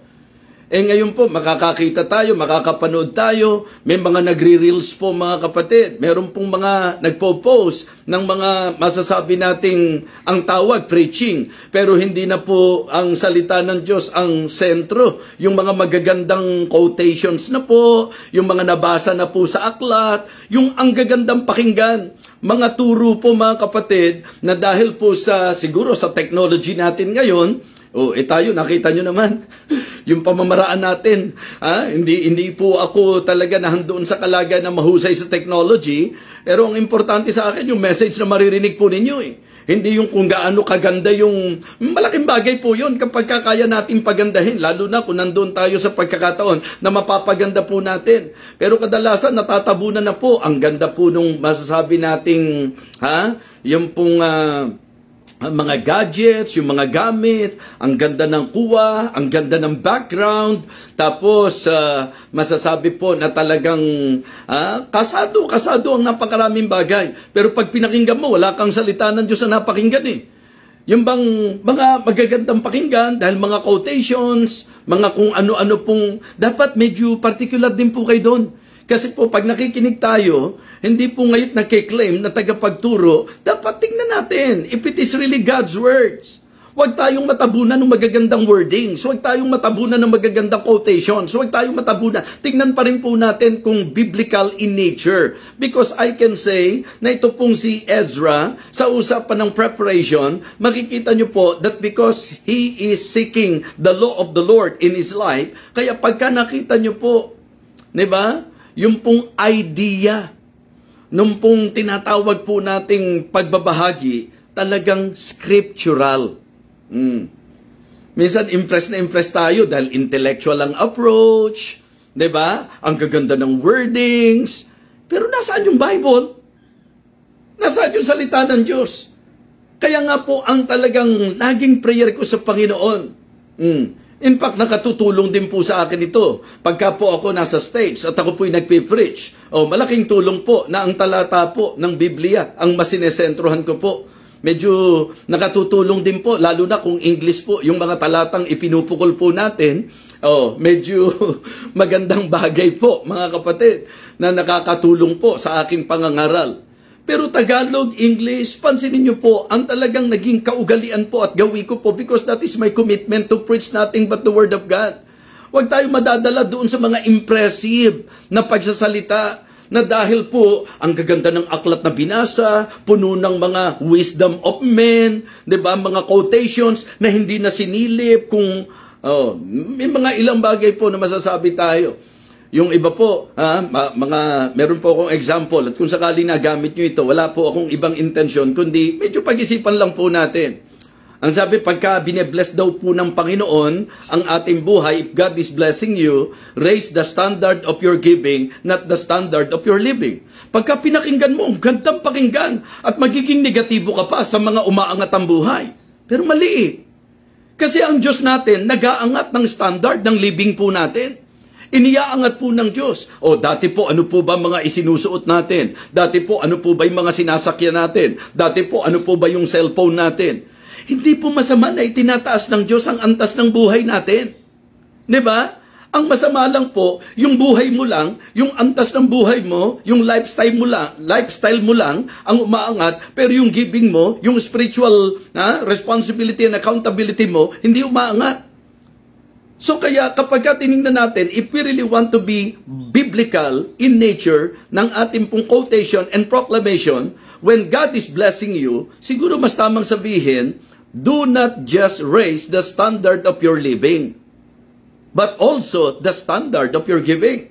Ngayon po, makakakita tayo, makakapanood tayo, may mga nagre-reels po mga kapatid, meron pong mga nagpo-post ng mga masasabi nating ang tawag, preaching, pero hindi na po ang salita ng Diyos ang sentro, yung mga magagandang quotations na po, yung mga nabasa na po sa aklat, yung ang gagandang pakinggan, mga turo po mga kapatid, na dahil po sa, siguro sa technology natin ngayon, tayo, nakita nyo naman, yung pamamaraan natin, hindi po ako talaga nahandoon sa kalagayan na mahusay sa technology, pero ang importante sa akin, yung message na maririnig po ninyo Hindi yung kung gaano kaganda yung, malaking bagay po yun kapag kaya natin pagandahin, lalo na kung nandun tayo sa pagkakataon na mapapaganda po natin. Pero kadalasan natatabunan na po, ang ganda po nung masasabi nating, yung pong, mga gadgets, yung mga gamit, ang ganda ng kuha, ang ganda ng background, tapos masasabi po na talagang kasado ang napakaraming bagay. Pero pag pinakinggan mo, wala kang salita ng Diyos na napakinggan Yung bang mga magagandang pakinggan, dahil mga quotations, mga kung ano-ano pong, dapat medyo particular din po kayo doon. Kasi po, pag nakikinig tayo, hindi po ngayon nakiklaim na tagapagturo, dapat tingnan natin if it is really God's words. Huwag tayong matabunan ng magagandang wordings. Huwag tayong matabunan ng magagandang quotations. Huwag tayong matabunan. Tingnan pa rin po natin kung biblical in nature. Because I can say na ito pong si Ezra, sa usapan ng preparation, makikita nyo po that because he is seeking the law of the Lord in his life, kaya pagka nakita nyo po, di ba? Yung pong idea, nung pong tinatawag po nating pagbabahagi, talagang scriptural. Minsan, impress na impress tayo dahil intellectual ang approach, di ba? Ang gaganda ng wordings. Pero nasaan yung Bible? Nasaan yung salita ng Diyos? Kaya nga po, ang talagang laging prayer ko sa Panginoon, In fact, nakatutulong din po sa akin ito. Pagka po ako nasa States at ako po'y nagpipreach, malaking tulong po na ang talata po ng Biblia ang masinesentrohan ko po. Medyo nakatutulong din po, lalo na kung English po, yung mga talatang ipinupukol po natin, medyo magandang bagay po, mga kapatid, na nakakatulong po sa aking pangangaral. Pero Tagalog, English, pansinin niyo po, ang talagang naging kaugalian po at gawi ko po because that is my commitment to preach nothing but the Word of God. Huwag tayo madadala doon sa mga impressive na pagsasalita na dahil po ang gaganda ng aklat na binasa, puno ng mga wisdom of men, 'di ba? Mga quotations na hindi na sinilip kung may mga ilang bagay po na masasabi tayo. Yung iba po, meron po akong example at kung sakali na gamit nyo ito, wala po akong ibang intensyon, kundi medyo pag-isipan lang po natin. Ang sabi, pagka binebless daw po ng Panginoon ang ating buhay, if God is blessing you, raise the standard of your giving, not the standard of your living. Pagka pinakinggan mo, ang gandang pakinggan at magiging negatibo ka pa sa mga umaangat ang buhay. Pero mali. Kasi ang Diyos natin, nag-aangat ng standard ng living po natin. Iniaangat po ng Diyos. Dati po, ano po ba mga isinusuot natin? Dati po, ano po ba yung mga sinasakyan natin? Dati po, ano po ba yung cellphone natin? Hindi po masama na itinataas ng Diyos ang antas ng buhay natin. Diba? Ang masama lang po, yung buhay mo lang, yung antas ng buhay mo, yung lifestyle mo lang ang umaangat, pero yung giving mo, yung spiritual responsibility and accountability mo, hindi umaangat. So kaya kapag tinignan natin, if we really want to be biblical in nature ng ating pong quotation and proclamation, when God is blessing you, siguro mas tamang sabihin, do not just raise the standard of your living, but also the standard of your giving.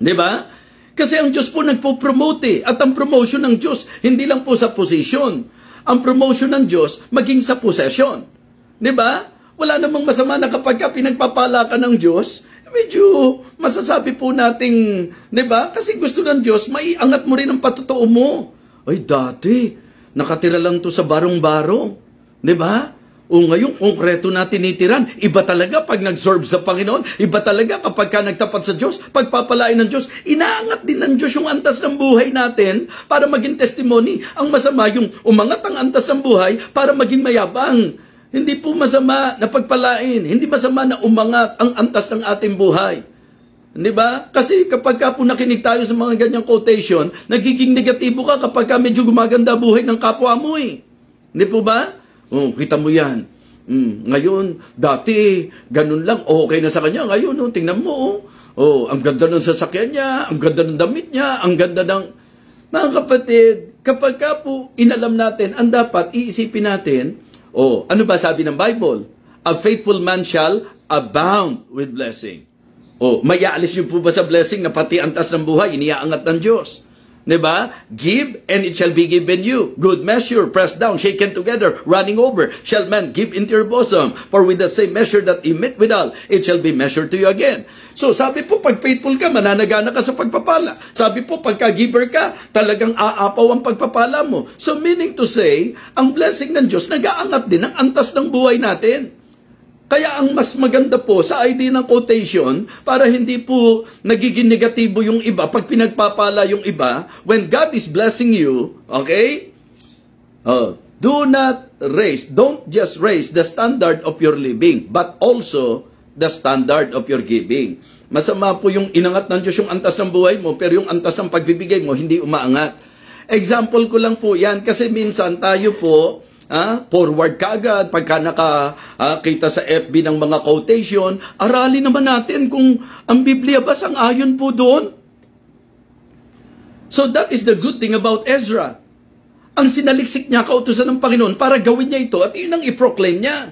Diba? Kasi ang Diyos po nagpo-promote at ang promotion ng Diyos, hindi lang po sa position. Ang promotion ng Diyos, maging sa possession. Diba? Wala namang masama na kapag pinagpapala ka ng Diyos, medyo masasabi po nating, di ba? Kasi gusto ng Diyos, maiangat mo rin ang patotoo mo. Ay, dati, nakatira lang to sa barong-barong. Di ba? Ngayon, konkreto na tinitiran. Iba talaga pag nag-serve sa Panginoon. Iba talaga kapag ka nagtapat sa Diyos. Pagpapalain ng Diyos, inaangat din ng Diyos yung antas ng buhay natin para maging testimony. Ang masama, yung umangat ang antas ng buhay para maging mayabang. Hindi po masama na pagpalain, hindi masama na umangat ang antas ng ating buhay. Di ba? Kasi kapag po nakinig tayo sa mga ganyang quotation, nagiging negatibo ka kapag medyo gumaganda buhay ng kapwa mo eh. Hindi po ba? Kita mo yan. Ngayon, dati, ganun lang, okay na sa kanya. Ngayon, tingnan mo, ang ganda ng sasakyan niya, ang ganda ng damit niya, ang ganda ng... Mga kapatid, kapag po inalam natin, ang dapat iisipin natin, ano ba sabi ng Bible? A faithful man shall abound with blessing. Mayaalis yun po ba sa blessing na pati antas ng buhay, iniaangat ng Diyos? Diba? Give and it shall be given you. Good measure, pressed down, shaken together, running over, shall man give into your bosom. For with the same measure that you meet withal, it shall be measured to you again. So sabi po, pag faithful ka, mananagana ka sa pagpapala. Sabi po, pagka-giver ka, talagang aapaw ang pagpapala mo. So meaning to say, ang blessing ng Diyos, nag-aangat din ang antas ng buhay natin. Kaya ang mas maganda po sa idea ng quotation, para hindi po nagiging negatibo yung iba, pag pinagpapala yung iba, when God is blessing you, okay? Don't just raise the standard of your living, but also the standard of your giving. Masama po yung inangat ng Diyos yung antas ng buhay mo, pero yung antas ng pagbibigay mo, hindi umaangat. Example ko lang po yan, kasi minsan tayo po, forward ka agad, pagka nakakita sa FB ng mga quotation, aralin naman natin kung ang Biblia ba sang-ayon po doon. So that is the good thing about Ezra. Ang sinaliksik niya, kautusan ng Panginoon, para gawin niya ito, at yun ang i-proclaim niya.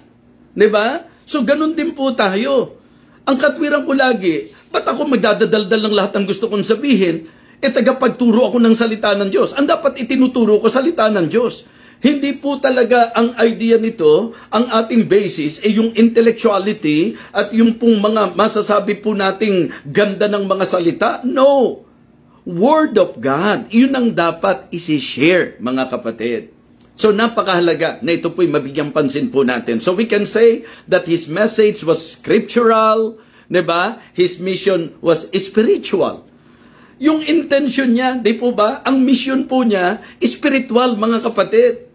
Diba? So ganun din po tayo. Ang katwiran ko lagi, ba't ako magdadadaldal ng lahat ng gusto kong sabihin? Tagapagturo ako ng salita ng Diyos. Ang dapat itinuturo ko salita ng Diyos. Hindi po talaga ang idea nito, ang ating basis, yung intellectuality at yung pong mga masasabi po nating ganda ng mga salita. No! Word of God, yun ang dapat isi-share, mga kapatid. So napakahalaga na ito po'y mabigyang pansin po natin. So we can say that his message was scriptural, diba? His mission was spiritual. Yung intention niya, di po ba? Ang mission po niya, spiritual, mga kapatid.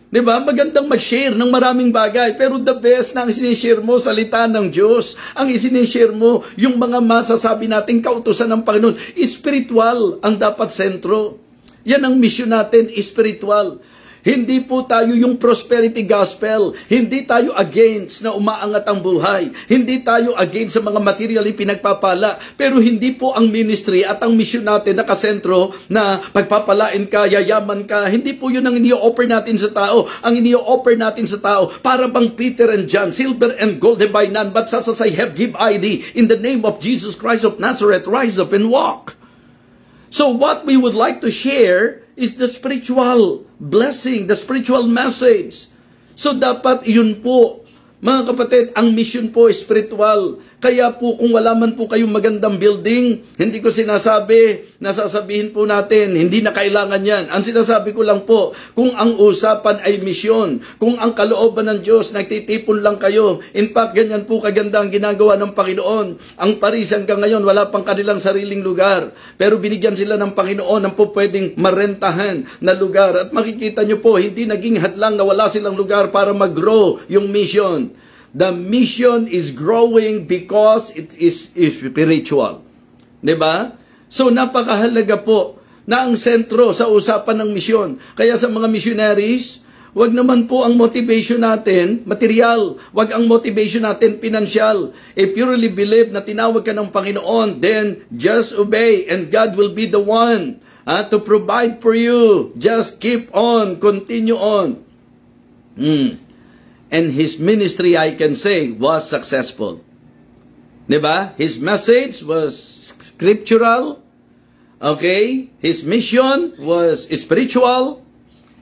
Diba? Magandang mag-share ng maraming bagay, pero the best na ang sinishare mo, salita ng Diyos. Ang sinishare mo, yung mga masasabi nating kautusan ng Panginoon, spiritual ang dapat sentro. Yan ang mission natin, spiritual. Hindi po tayo yung prosperity gospel. Hindi tayo against na umaangat ang buhay. Hindi tayo against sa mga materially pinagpapala. Pero hindi po ang ministry at ang mission natin nakasentro na pagpapalain ka, yayaman ka. Hindi po yun ang ini-offer natin sa tao. Ang ini-offer natin sa tao, para bang Peter and John, silver and gold have I none, but such as I have give I thee. In the name of Jesus Christ of Nazareth, rise up and walk. So what we would like to share is the spiritual blessing, the spiritual message. So dapat yun po, mga kapatid, ang mission po is spiritual. Kaya po kung wala man po kayong magandang building, hindi ko sinasabi, nasasabihin po natin, hindi na kailangan yan. Ang sinasabi ko lang po, kung ang usapan ay misyon, kung ang kalooban ng Diyos, nagtitipon lang kayo. In fact, ganyan po kaganda ang ginagawa ng Panginoon. Ang Paris hanggang ngayon, wala pang kanilang sariling lugar. Pero binigyan sila ng Panginoon ng po pwedeng marentahan na lugar. At makikita nyo po, hindi naging hadlang na wala silang lugar para mag-grow yung mission. The mission is growing because it is spiritual. Diba? So napakahalaga po na ang sentro sa usapan ng misyon. Kaya sa mga missionaries, wag naman po ang motivation natin material, wag ang motivation natin financial. If you really believe na tinawag ka ng Panginoon, then just obey and God will be the one to provide for you. Just keep on, continue on. And his ministry, I can say, was successful. Diba? His message was scriptural. Okay? His mission was spiritual.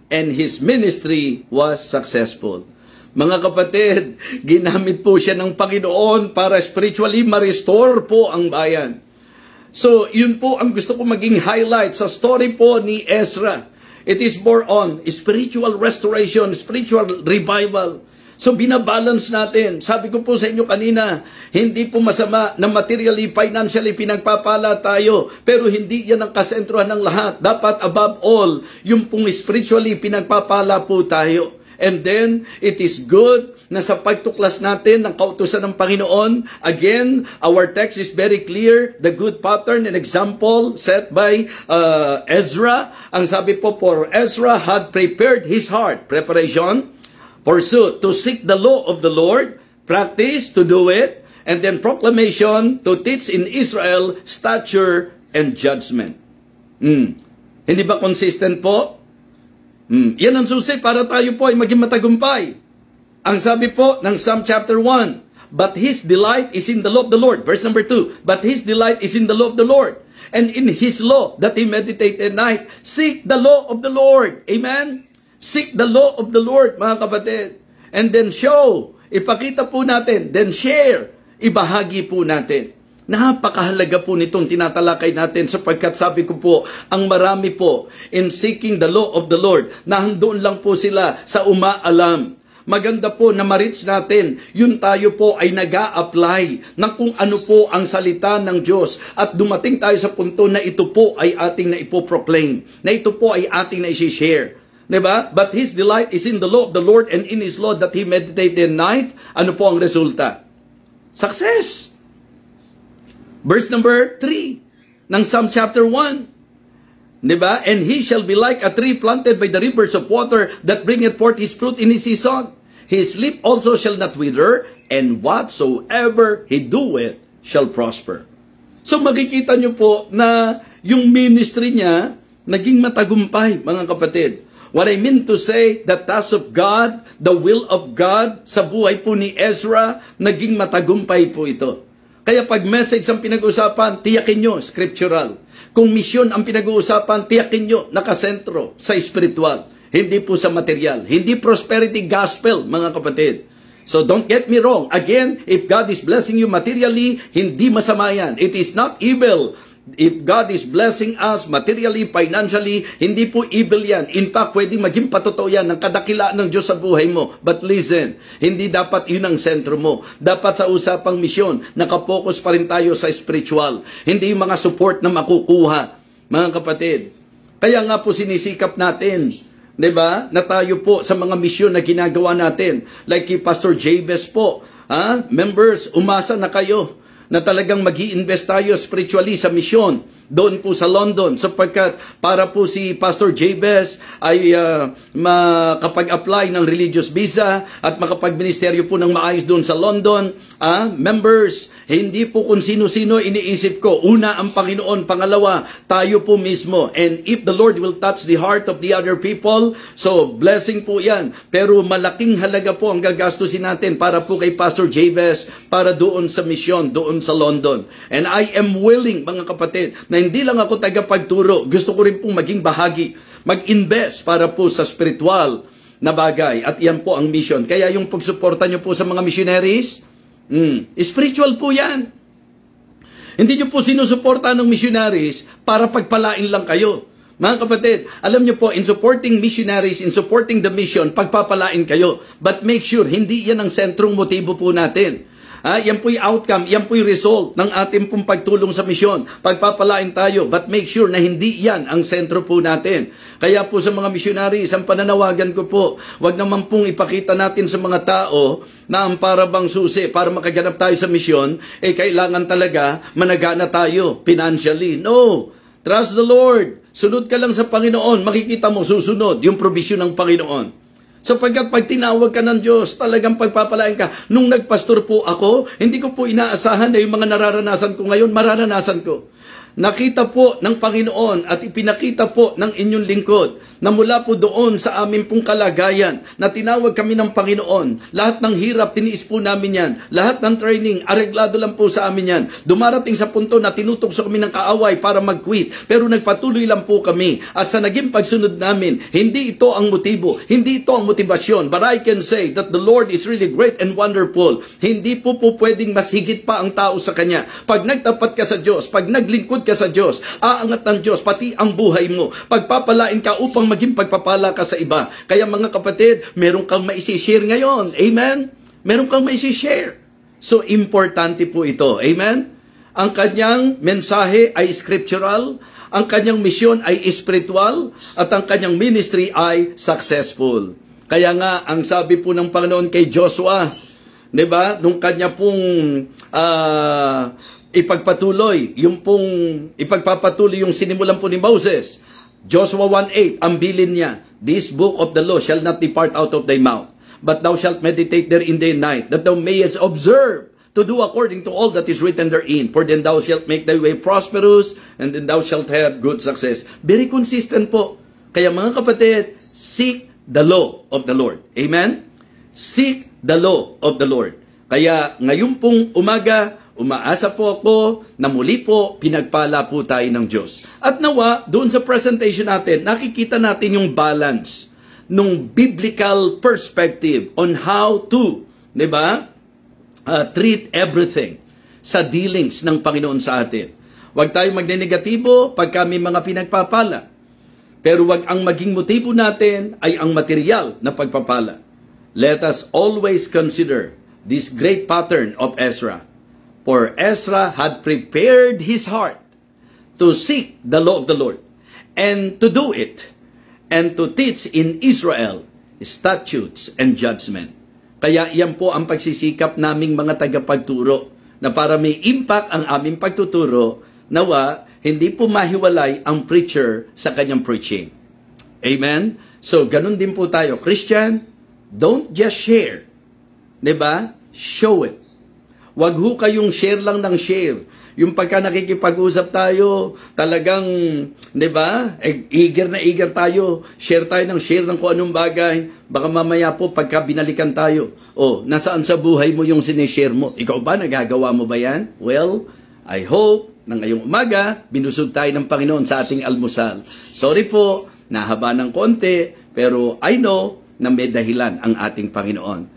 And his ministry was successful. Mga kapatid, ginamit po siya ng Panginoon para spiritually ma-restore po ang bayan. So, yun po ang gusto ko maging highlight sa story po ni Ezra. It is more on spiritual restoration, spiritual revival. So binabalance natin. Sabi ko po sa inyo kanina, hindi po masama na materially, financially pinagpapala tayo. Pero hindi yan ang kasentrohan ng lahat. Dapat above all, yung pong spiritually pinagpapala po tayo. And then, it is good na sa pagtuklas natin ng kautusan ng Panginoon, again, our text is very clear, the good pattern and example set by Ezra. Ang sabi po, for Ezra had prepared his heart. Preparation, pursuit, to seek the law of the Lord, practice, to do it, and then proclamation, to teach in Israel stature and judgment. Hindi ba consistent po? Yan ang susi para tayo po ay maging matagumpay. Ang sabi po ng Psalm chapter 1, but his delight is in the law of the Lord. Verse number 2, but his delight is in the law of the Lord, and in his law that he meditate at night. Seek the law of the Lord. Amen? Seek the law of the Lord, mga kapatid. And then show, ipakita po natin, then share, ibahagi po natin. Napakahalaga po nitong tinatalakay natin sapagkat sabi ko po, ang marami po in seeking the law of the Lord, nahandoon lang po sila sa umaalam. Maganda po na ma-reach natin, yun tayo po ay nag-a-apply ng kung ano po ang salita ng Diyos at dumating tayo sa punto na ito po ay ating na ipoproclaim, na ito po ay ating na isi-share. Diba? But his delight is in the law of the Lord, and in his law that he meditated night. Ano po ang resulta? Success! Verse number 3 ng Psalm chapter 1. Diba? And he shall be like a tree planted by the rivers of water that bringeth forth his fruit in his season. His leaf also shall not wither, and whatsoever he doeth shall prosper. So makikita nyo po na yung ministry niya naging matagumpay, mga kapatid. What I mean to say, the task of God, the will of God, sa buhay po ni Ezra, naging matagumpay po ito. Kaya pag message ang pinag-uusapan, tiyakin nyo, scriptural. Kung misyon ang pinag-uusapan, tiyakin nyo, nakasentro sa spiritual. Hindi po sa material. Hindi prosperity gospel, mga kapatid. So don't get me wrong. Again, if God is blessing you materially, hindi masama yan. It is not evil If God is blessing us materially, financially, hindi po evil yan. In fact, pwedeng maging patotoo yan ng kadakilaan ng Diyos sa buhay mo. But listen, hindi dapat yun ang sentro mo. Dapat sa usapang misyon, nakapokus pa rin tayo sa spiritual. Hindi yung mga support na makukuha, mga kapatid. Kaya nga po sinisikap natin, diba, na tayo po sa mga misyon na ginagawa natin. Like kay Pastor Jabez po, members, umasa na kayo na talagang mag-i-invest tayo spiritually sa misyon doon po sa London, sapagkat para po si Pastor Jabez ay makapag-apply ng religious visa at makapag-ministeryo po ng maayos doon sa London. Members, hindi po kung sino-sino iniisip ko. Una, ang Panginoon. Pangalawa, tayo po mismo. And if the Lord will touch the heart of the other people, so blessing po yan. Pero malaking halaga po ang gagastusin natin para po kay Pastor Jabez, para doon sa misyon, doon sa London. And I am willing, mga kapatid, na hindi lang ako tagapagturo. Gusto ko rin pong maging bahagi, mag-invest para po sa spiritual na bagay. At yan po ang mission. Kaya yung pagsuporta nyo po sa mga missionaries, spiritual po yan. Hindi nyo po sinusuporta ng missionaries para pagpalain lang kayo. Mga kapatid, alam nyo po, in supporting missionaries, in supporting the mission, pagpapalain kayo. But make sure, hindi yan ang sentrong motibo po natin. Yan po yung outcome, yan po yung result ng ating pong pagtulong sa misyon. Pagpapalain tayo, but make sure na hindi yan ang sentro po natin. Kaya po sa mga missionaries, ang pananawagan ko po, wag naman pong ipakita natin sa mga tao na ang parabang susi para makaganap tayo sa misyon, kailangan talaga managana tayo financially. No! Trust the Lord. Sunod ka lang sa Panginoon, makikita mo susunod yung provision ng Panginoon. Sapagkat pag tinawag ka ng Diyos, talagang pagpapalain ka. Nung nagpastor po ako, hindi ko po inaasahan na yung mga nararanasan ko ngayon, mararanasan ko. Nakita po ng Panginoon at ipinakita po ng inyong lingkod na mula po doon sa amin pong kalagayan na tinawag kami ng Panginoon. Lahat ng hirap, tiniis po namin yan. Lahat ng training, areglado lang po sa amin yan. Dumarating sa punto na tinutokso kami ng kaaway para mag-quit. Pero nagpatuloy lang po kami. At sa naging pagsunod namin, hindi ito ang motibo, hindi ito ang motibasyon. But I can say that the Lord is really great and wonderful. Hindi po pwedeng mas higit pa ang tao sa Kanya. Pag nagtapat ka sa Diyos, pag naglingkod ka sa Diyos, aangat ng Diyos, pati ang buhay mo. Pagpapalain ka upang maging pagpapala ka sa iba. Kaya mga kapatid, meron kang maisishare ngayon. Amen? Meron kang maisishare. So, importante po ito. Amen? Ang kanyang mensahe ay scriptural, ang kanyang misyon ay spiritual, at ang kanyang ministry ay successful. Kaya nga, ang sabi po ng Panginoon kay Joshua, diba? Nung kanya pong ipagpatuloy yung sinimulan po ni Moses. Joshua 1:8, ang bilin niya, this book of the law shall not depart out of thy mouth, but thou shalt meditate therein day and night, that thou mayest observe to do according to all that is written therein. For then thou shalt make thy way prosperous, and then thou shalt have good success. Very consistent po. Kaya mga kapatid, seek the law of the Lord. Amen? Seek the law of the Lord. Kaya ngayon pong umaga, umaasa po ako na muli po pinagpala po tayo ng Diyos. At nawa, doon sa presentation natin, nakikita natin yung balance nung biblical perspective on how to, di ba, treat everything sa dealings ng Panginoon sa atin. Huwag tayo magnenegatibo pag kami mga pinagpapala. Pero wag ang maging motibo natin ay ang material na pagpapala. Let us always consider this great pattern of Ezra. For Ezra had prepared his heart to seek the law of the Lord, and to do it, and to teach in Israel statutes and judgment. Kaya yan po ang pagsisikap naming mga tagapagturo, na para may impact ang aming pagtuturo, nawa, hindi po mahiwalay ang preacher sa kanyang preaching. Amen? So, ganun din po tayo. Christian, don't just share. Diba? Show it. Wag ho kayong share lang ng share. Yung pagka nakikipag-usap tayo, talagang, di ba, eager na eager tayo. Share tayo ng kung anong bagay. Baka mamaya po, pagka binalikan tayo, nasaan sa buhay mo yung sinishare mo? Ikaw ba, nagagawa mo ba yan? Well, I hope na ngayong umaga, binusog tayo ng Panginoon sa ating almusal. Sorry po, nahaba ng konti, pero I know na may dahilan ang ating Panginoon.